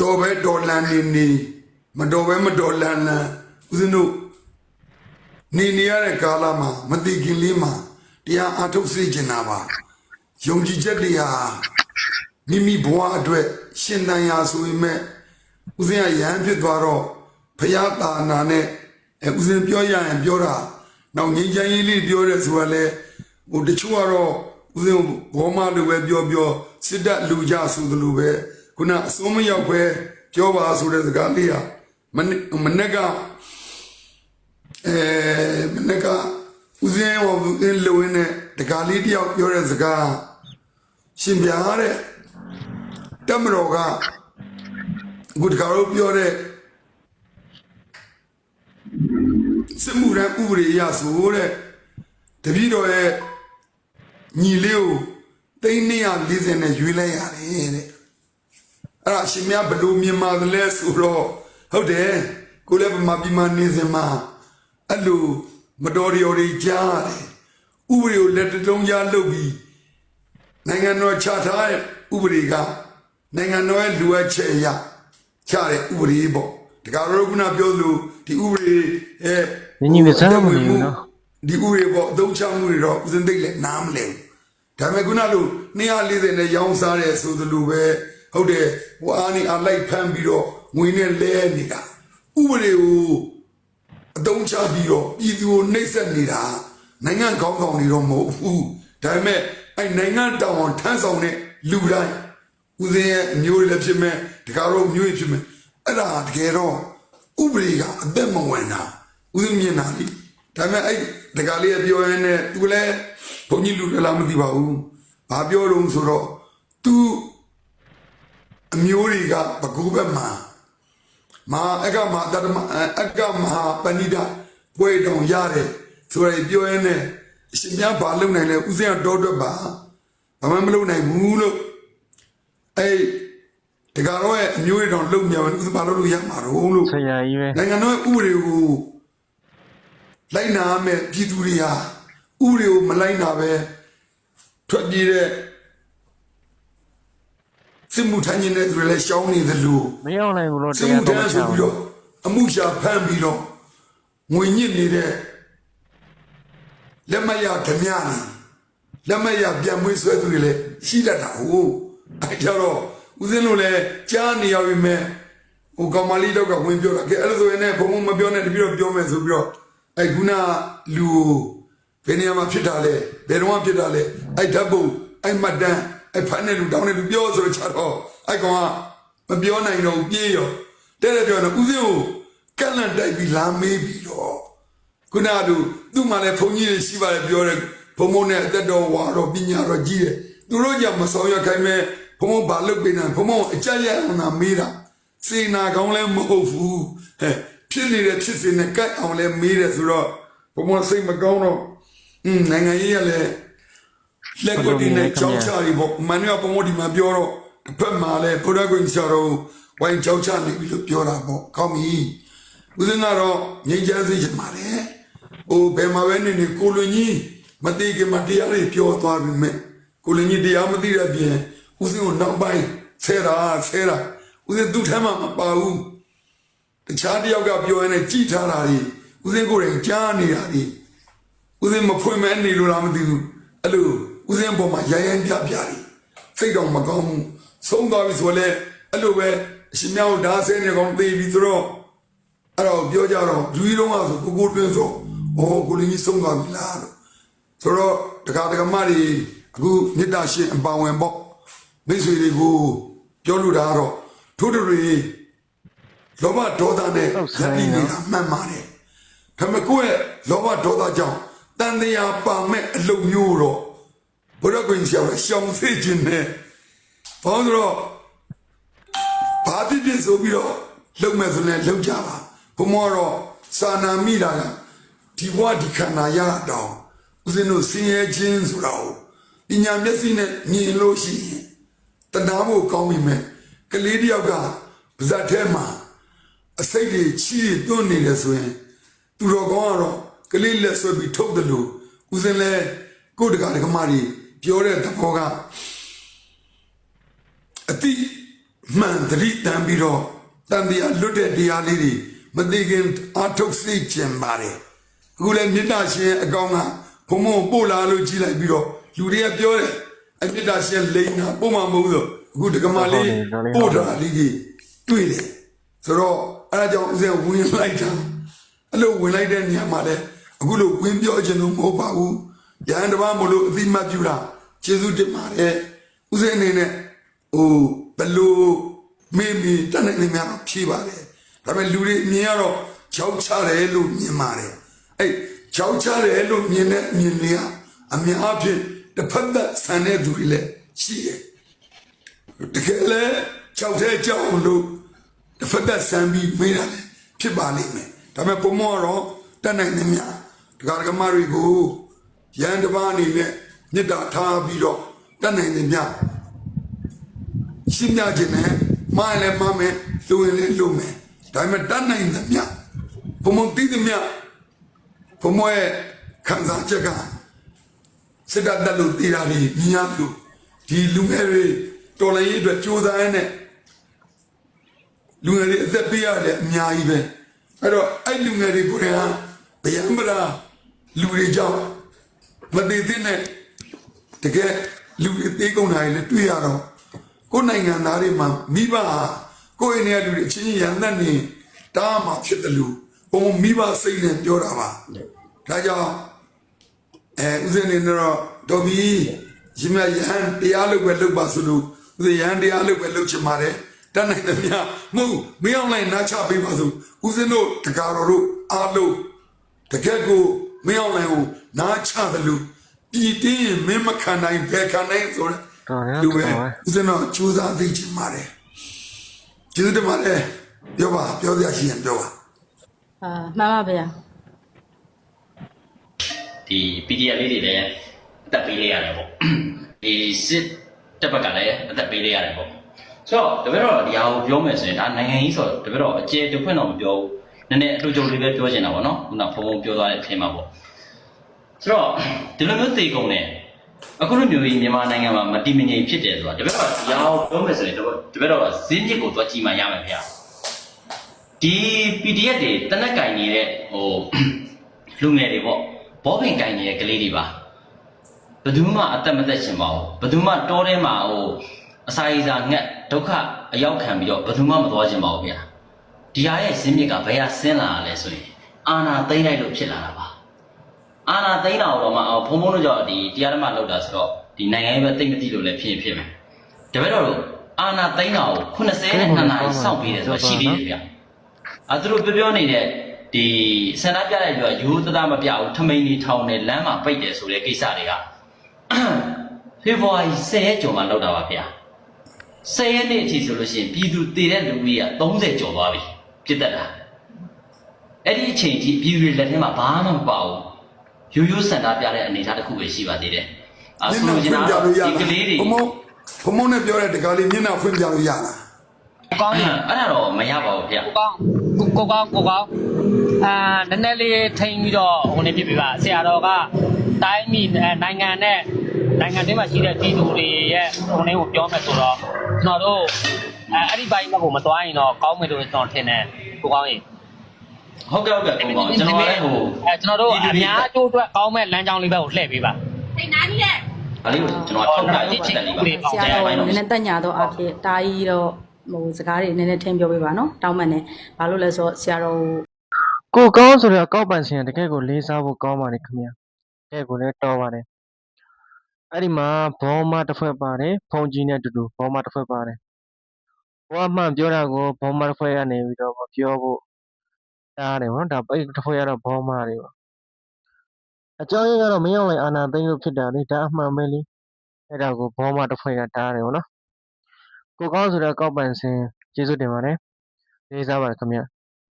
တော်ပဲတော်လန်နေမတော်ပဲမတော်လန်ဦးဇင်းတို့နေရတဲ့ကာလမှာမသိခင်လေးမှာတရားအထုတ်စေချင်တာပါယုံကြည်ချက်တွေဟာမိမိဘဝအတွက်ရှင်တန်ရာဆိုရင်မဲ့ဦးဇင်းကရဟန်းဖြစ်သွားတော့ဖရာတာနာနဲ့ဦးဇင်းပြောရရင်ပြောတာနောက်ငြိမ်းချမ်းရေးလေးပြောတယ်ဆိုတာလဲဟိုတချို့ကတော့ဦးဇင်းဘောမလိုပဲပြောစစ်တပ်လူကြဆိုသလိုပဲခုနအစိုးမရောက်ပဲပြောပါဆိုတဲ့စကားလေးဟာမနေ့ကဦးဇင်းဟောလူရင်းနဲ့တကားလေးတယောက်ပြောတဲ့စကားရှင်ပြားတဲ့တမတော်ကအခုတကားတို့ပြောတဲ့စစ်မှုရန်ဥပဒေရဆိုတဲ့တပည့်တော်ရဲ့ညီလေးကို340နဲ့ရွေးလိုက်ရတယ်တဲ့အဲ့ဒါရှင်မြတ်ဘလို့မြန်မာသလဲဆိုတော့ဟုတ်တယ်ကိုလည်းဗမာပြည်မှာနေစင်မှာအဲ့လိုမတော်ရတွေကြားတယ်ဥပဒေကိုလက်တုံးကြားလုပ်ပြီးနိုင်ငံတော်ချထားတဲ့ဥပဒေကနိုင်ငံတော်ရဲ့လူအပ်ချက်အရချတဲ့ဥပဒေပေါ့တကားတော့ခုနပြောလို့ဒီဥပဒေညီမစားမလို့နော်ဒီဥပဒေပေါ့အသုံးချမှုတွေတော့ဦးစင်သိလည်းနားမလဲဒါပေမဲ့ခုနလို240နဲ့ရောင်းစားတယ်ဆိုသလိုပဲဟုတ်တယ်ဟိုအားနေအလိုက်ဖမ်းပြီးတော့ငွေနဲ့လဲနေတာဥပဒေကိုအသုံးချပြီးတော့ပြည်သူကိုနှိပ်စက်နေတာနိုင်ငံခေါင်းဆောင်တွေတော့မဟုတ်ဘူးဒါပေမဲ့အဲ့နိုင်ငံတောင်ထမ်းဆောင်တဲ့လူတိုင်းဦးစင်းရဲ့အမျိုးတွေလည်းဖြစ်မဲ့တကားတော့မျိုးတွေဖြစ်မဲ့အဲ့ဒါတကယ်တော့ဥပဒေကအသက်မဝင်တာဦးစင်းမြင်တာလေဒါပေမဲ့အဲ့တကားလေးပြောရင်းနဲ့သူလည်းဘုန်းကြီးလူလည်းမသိပါဘူးဘာပြောတော့ဆိုတော့သူအမျိုးတွေကဘကူဘက်မှာမာအကမတတမအကမဟာပဏိဒပွဲတော်ရတယ်ဆိုရပြောရင်းနဲ့အရှင်မြတ်ဘာလုပ်နိုင်လဲဦးစင်းကတော့တွက်ပါဘာမှမလုပ်နိုင်ဘူးလို့အဲ့ဒီကတော့အမျိုးတွေတော့လုံမြောင်ဦးစင်းဘာလုပ်လို့ရမှာတော့လို့ဆရာကြီးပဲနိုင်ငံတော်ဥပဒေကိုလိုက်နာမယ်ပြည်သူတွေဟာဥပဒေကိုမလိုက်နာပဲထွက်ပြေးတဲ့စစ်မှုထမ်းနေတဲ့သူတွေလည်းရှောင်းနေသလိုမရောက်နိုင်ဘူးလို့တရာတော့ဆိုပြီးတော့အမှုရှာဖမ်းပြီးတော့ငွေညစ်နေတဲ့လက်မရဓမြနေလက်မရပြန်မွေးဆွဲသူတွေလည်းရှိတတ်တာဟုတ်အဲကြတော့ဦးစင်းတို့လည်းကြားနေရပြီမဲ့ဟိုကောင်မလေးတော့ကဝင်ပြောတာကဲအဲ့လိုဆိုရင်လည်းဘုံဘုံမပြောနဲ့တပြည့်တော့ပြောမယ်ဆိုပြီးတော့အဲ့ခုနလူဘယ်နေရာမှာဖြစ်တာလဲဘယ်တော့ဖြစ်တာလဲအဲ့ဓာတ်ပုံအဲ့မှတ်တမ်းအဲ့ဖတ်နေလူတောင်းနေလူပြောဆိုတော့ချတော့အဲ့ကောင်ကမပြောနိုင်တော့ပြေးရောတဲ့ပြောတော့ဦးစင်းကိုကန့်လန့်တိုက်ပြီးလာမေးပြီးတော့ခုနကသူ့မှာလည်းဘုန်းကြီးတွေရှိပါတယ်ပြောတယ်ဘုံဘုံနဲ့အသက်တော်ဝါတော့ပညာတော့ကြီးတယ်သူတို့ကြောင့်မဆောင်ရခိုင်းမဲ့ဘုံဘုံဘာလုပ်ပေးနေဘုံဘုံအကြက်ရအောင်နာမေးတာစေနာကောင်းလည်းမဟုတ်ဘူးဟဲ့ဖြစ်နေတဲ့ဖြစ်စဉ်နဲ့ကြိုက်အောင်လည်းမေးတယ်ဆိုတော့ဘုံဘုံစိတ်မကောင်းတော့နိုင်ငံရေးရလည်းလက်ကွက်ဒီနဲ့ကြောက်ချရီပေါ့မန်ရဘုံဘုံဒီမှာပြောတော့တစ်ဖက်မှာလည်းဘုရားကွင်ဆရာတော်ဝိုင်းကြောက်ချနေပြီလို့ပြောတာပေါ့ကောင်းပြီဦးဇင်းကတော့ငြိမ်းချမ်းစေချင်ပါတယ်ဟိုဘယ်မှာပဲနေနေကိုလွင်ကြီးမသိခင်မှာတရားတွေပြောသွားပြီမဲ့ကိုလွင်ကြီးတရားမသိတဲ့ပြင်ဦးစင်းကိုနောက်ပိုင်းဆဲတာဦးစင်းသူ့ထဲမှာမပါဘူးတခြားတယောက်ကပြောရင်ကြည်ထားတာတွေဦးစင်းကိုယ်တိုင်ကြားနေတာတွေဦးစင်းမဖွင့်မဲနေလို့လားမသိဘူးအဲ့လိုဦးစင်းပေါ်မှာရိုင်းပြတွေစိတ်တော့မကောင်းဘူးဆုံးသွားပြီဆိုလဲအဲ့လိုပဲအရှင်မြောက်ဓာဆဲနေကောင်သိပြီဆိုတော့အဲ့တော့ပြောကြတော့လူကြီးတော့ဆိုကိုတွင်းဆိုကိုလင်းကြီးဆုံးသွားပြီလားလို့ဆိုတော့တခါတခါမတွေအခုမေတ္တာရှင်အပါဝင်ပေါ့မိတ်ဆွေတွေကိုပြောလို့တာတော့ထိုးတွေလောဘဒေါသနဲ့ယက်တိနေတာမှန်ပါတယ်ဒါပေမဲ့ကိုယ့်ရဲ့လောဘဒေါသကြောင့်တန်တရားပါမဲ့အလုပ်မျိုးတော့ဘုရားကွင်ရှောင်းရှောင်းစေခြင်းနဲ့ဘာလို့တော့ဘာဖြစ်ဆိုပြီးတော့လုံမဲ့ဆိုရင်လုံကြပါဘုမောတော့စာနာမိတာကဒီဘဝဒီခန္ဓာရတော့ဦးဇင်းတို့ဆင်းရဲခြင်းဆိုတာကိုပညာမျက်စိနဲ့မြင်လို့ရှိရင်တဏှာကိုကောင်းပြီမဲ့ကလေးတယောက်ကပါဇတ်ထဲမှာအစိတ်တွေချီးတွန်းနေတယ်ဆိုရင်သူတော်ကောင်းကတော့ကလေးလက်ဆွဲပြီးထုတ်တယ်လို့ဦးဇင်းလဲကိုယ်တကာဒကမကြီးပြောတဲ့သဘောကအတိ မှန်သတိတမ်းပြီးတော့တန်တရားလွတ်တဲ့တရားလေးတွေမသိခင်အထုတ်စိတ်ကျင်ပါတယ်အခုလည်းမေတ္တာရှင်အကောင်ကဘုံဘုံပို့လာလို့ကြည်လိုက်ပြီးတော့လူတွေကပြောတယ်အမေတ္တာရှင်လိန်တာပို့မှာမဟုတ်ဘူးအခုဒကမာလေးပို့တာလေးကြီးတွေ့တယ်ဆိုတော့အဲ့ဒါကြောင့်ဦးဇင်းဝင်လိုက်တာအဲ့လိုဝင်လိုက်တဲ့နေရာမှာလည်းအခုလိုဝင်ပြောခြင်းလို့မဟုတ်ပါဘူးရဟန်းတစ်ပါးမလို့အသိမှတ်ပြုတာကျေးဇူးတင်ပါတယ်ဦးဇင်းအနေနဲ့ဘလို့မိမိတန်းနေများဖြေးပါတယ်ဒါပေမဲ့လူတွေမြင်ရတော့ကြောက်ချတယ်လို့မြင်ပါတယ်အဲ့ကြောက်ချတယ်လို့မြင်တဲ့မြင်နေရအများအပြားတစ်ဖက်သက်ဆန်တဲ့သူတွေလည်းရှိတယ်တကယ်လဲကြောက်တဲ့ကြောက်လို့တစ်ဖက်သက်ဆန်ပြီးမေးတာလည်းဖြစ်ပါလိမ့်မယ်ဒါပေမဲ့ပုံမောတော့တတ်နိုင်နေများဒကာဒကမတွေကိုရန်တပါးအနေနဲ့မေတ္တာထားပြီးတော့တတ်နိုင်နေများရှင်းပြခြင်းနဲ့မားလည်းမမယ်လူရင်လည်းလူမယ်ဒါပေမဲ့တတ်နိုင်နေများပုံမသိတဲ့များပုံမရဲ့ခံစားချက်ကစစ်တပ်တက်လို့တည်တာတွေမြင်ရလို့ဒီလူငယ်တွေတော်လည်းရေးအတွက်ကြိုးစားရတဲ့လူငယ်တွေအသက်ပေးရတယ်အများကြီးပဲအဲ့တော့အဲ့လူငယ်တွေကိုယ်ကဗျံပရာလူတွေကြောင့်မတည်တဲ့တကယ်လူတွေသေးကုန်တာလည်းတွေ့ရတော့ကိုယ်နိုင်ငံသားတွေမှာမိဘကိုယ့်အိမ်ထဲလူတွေအချင်းချင်းရန်သက်နေတားမှဖြစ်တယ်လို့ဘုံမိဘစိတ်နဲ့ပြောတာပါဒါကြောင့်ဦးဇင်းနေတော့တော်ပြီရှင်မရဟန်းတရားလုပ်ပဲလုပ်ပါဆိုလို့ဦးဇင်းရဟန်းတရားလုပ်ပဲလုပ်ချင်ပါတယ်တတ်နိုင်တယ်မြတ်မဟုတ်မင်းအောင်လိုက်နားချပေးပါဆိုဦးဇင်းတို့တကာတော်တို့အားလုံးတကယ်ကိုမင်းအောင်လိုက်ကိုနားချတယ်လို့ပြည်တင်းမင်းမခံနိုင်ဘယ်ခံနိုင်ဆိုတော့လူပဲဦးဇင်းတော့ကြိုးစားသိချင်ပါတယ်ကျေးဇူးတင်ပါတယ်ပြောပါပြောစရာရှိရင်ပြောပါမှန်ပါဗျာဒီ PDF လေးတွေလည်းအသက်ပေးလိုက်ရတယ်ပေါ့ဒီစစ်တပ်ဘက်ကလည်းအသက်ပေးလိုက်ရတယ်ပေါ့ဆိုတော့တပည့်တော်ဒီဟာကိုပြောမယ်ဆိုရင်ဒါနိုင်ငံကြီးဆိုတော့တပည့်တော်အကျယ်တခွင့်တော့မပြောဘူးနည်းနည်းအထူးကြုံလေးပဲပြောချင်တာပေါ့နော်ခုနဖုံဖုံပြောသွားတဲ့အထင်မှာပေါ့ဆိုတော့ဒီလိုမျိုးသေကုန်တယ်အခုလိုမျိုးကြီးမြန်မာနိုင်ငံမှာမတည်မငြိမ်ဖြစ်တယ်ဆိုတာတပည့်တော်ဒီဟာကိုပြောမယ်ဆိုရင်တပည့်တော်ဇင်းမြစ်ကိုသွားကြည့်မှရမယ်ဗျာဒီ PDF တွေတနက်ကင်နေတဲ့လူငယ်တွေပေါ့ဘောပင်ကင်နေတဲ့ကလေးတွေပါဘယ်သူမှအသက်မသက်ချင်ပါဘူးဘယ်သူမှတောထဲမှာအစာရေစာငတ်ဒုက္ခအရောက်ခံပြီးတော့ဘယ်သူမှမသွားချင်ပါဘူးဗျာဒီဟာရဲ့ဇင်းမြစ်ကဘယ်ဟာဆင်းလာရလဲဆိုရင်အာနာသိမ့်လိုက်လို့ဖြစ်လာတာပါအာနာသိမ့်တာတော့မှဘုံဘုံတို့ကြောင့်ဒီတရားဓမ္မလောက်တာဆိုတော့ဒီနိုင်ငံရေးပဲသိမ့်မသိလို့လည်းဖြစ်မယ်တပည့်တော်တို့အာနာသိမ့်တာကို92နာရီစောင့်ပြီးတယ်ဆိုတော့ရှိသေးတယ်ဗျာသူတို့ပြောနေတဲ့ဒီဆန္ဒပြတဲ့လူကရိုးသားမပြဘူးထမိန်နေထောင်နေလမ်းမှာပိတ်တယ်ဆိုတဲ့ကိစ္စတွေကဖေဖော်ဝါရီ10ရက်ကျော်မှလောက်တာပါဗျာ10ရက်နေ့အထိဆိုလို့ရှိရင်ပြည်သူတည်တဲ့လူကြီးက30ကျော်သွားပြီပြစ်တက်တာအဲ့ဒီအချိန်ထိပြည်သူတွေလက်ထဲမှာဘာမှမပါဘူးရိုးဆန္ဒပြတဲ့အနေအထားတစ်ခုပဲရှိပါသေးတယ်ဆိုလိုချင်တာဒီကလေးတွေဘုံမနဲ့ပြောတဲ့တကားလေးမျက်နှာဖွင့်ပြလို့ရလားကောင်းရင်အဲ့ဒါတော့မရပါဘူးဗျာကိုကောင်းနည်းနည်းလေးထိန်ပြီးတော့ဟိုနေပြပြပါဆရာတော်ကတိုင်းပြည်နိုင်ငံနဲ့နိုင်ငံတွင်းမှာရှိတဲ့ပြည်သူတွေရဲ့ဟိုနေကိုပြောမယ်ဆိုတော့ကျွန်တော်တို့အဲ့ဒီဘိုင်းဘက်ကိုမသွားရင်တော့ကောင်းမယ်လို့ကျွန်တော်ထင်တယ်ကိုကောင်းရင်ဟုတ်ကဲ့ကျွန်တော်လည်းကျွန်တော်တို့အများအကျိုးအတွက်ကောင်းမဲ့လမ်းကြောင်းလေးဘက်ကိုလှည့်ပေးပါထိန်နာကြီးရဲ့အဲ့ဒီကိုကျွန်တော်ထောက်တာရေးချက်လေးပါဆရာတော်နည်းနည်းတက်ညာတော့အဖြစ်တာကြီးတော့စကားတွေနည်းနည်းထင်ပြောပေးပါနော်တောင်းမှန်တယ်ဘာလို့လဲဆိုတော့ဆရာတော်ကိုကောင်းဆိုတော့ကောက်ပန်ရှင်တကယ်ကိုလေးစားဖို့ကောင်းပါတယ်ခင်ဗျာတကယ်ကိုလည်းတော်ပါတယ်အဲ့ဒီမှာဘောမတစ်ဖွဲ့ပါတယ်ဖုန်ကြီးနဲ့တူတူဘောမတစ်ဖွဲ့ပါတယ်ဘဝမှန်ပြောတာကိုဘောမတစ်ဖွဲ့ကနေပြီးတော့မပြောဖို့တားတယ်ဗောနော်ဒါပိတ်တစ်ဖွဲ့ကတော့ဘောမတွေပါအကြောင်းရင်းကတော့မင်းအောင်လိုက်အာနာသိမ့်လို့ဖြစ်တာလေဒါအမှန်ပဲလေအဲ့ဒါကိုဘောမတစ်ဖွဲ့ကတားတယ်ဗောနော်ကိုကောင်းဆိုတော့ကောက်ပန်ရှင်ကျေးဇူးတင်ပါတယ်လေးစားပါတယ်ခင်ဗျာ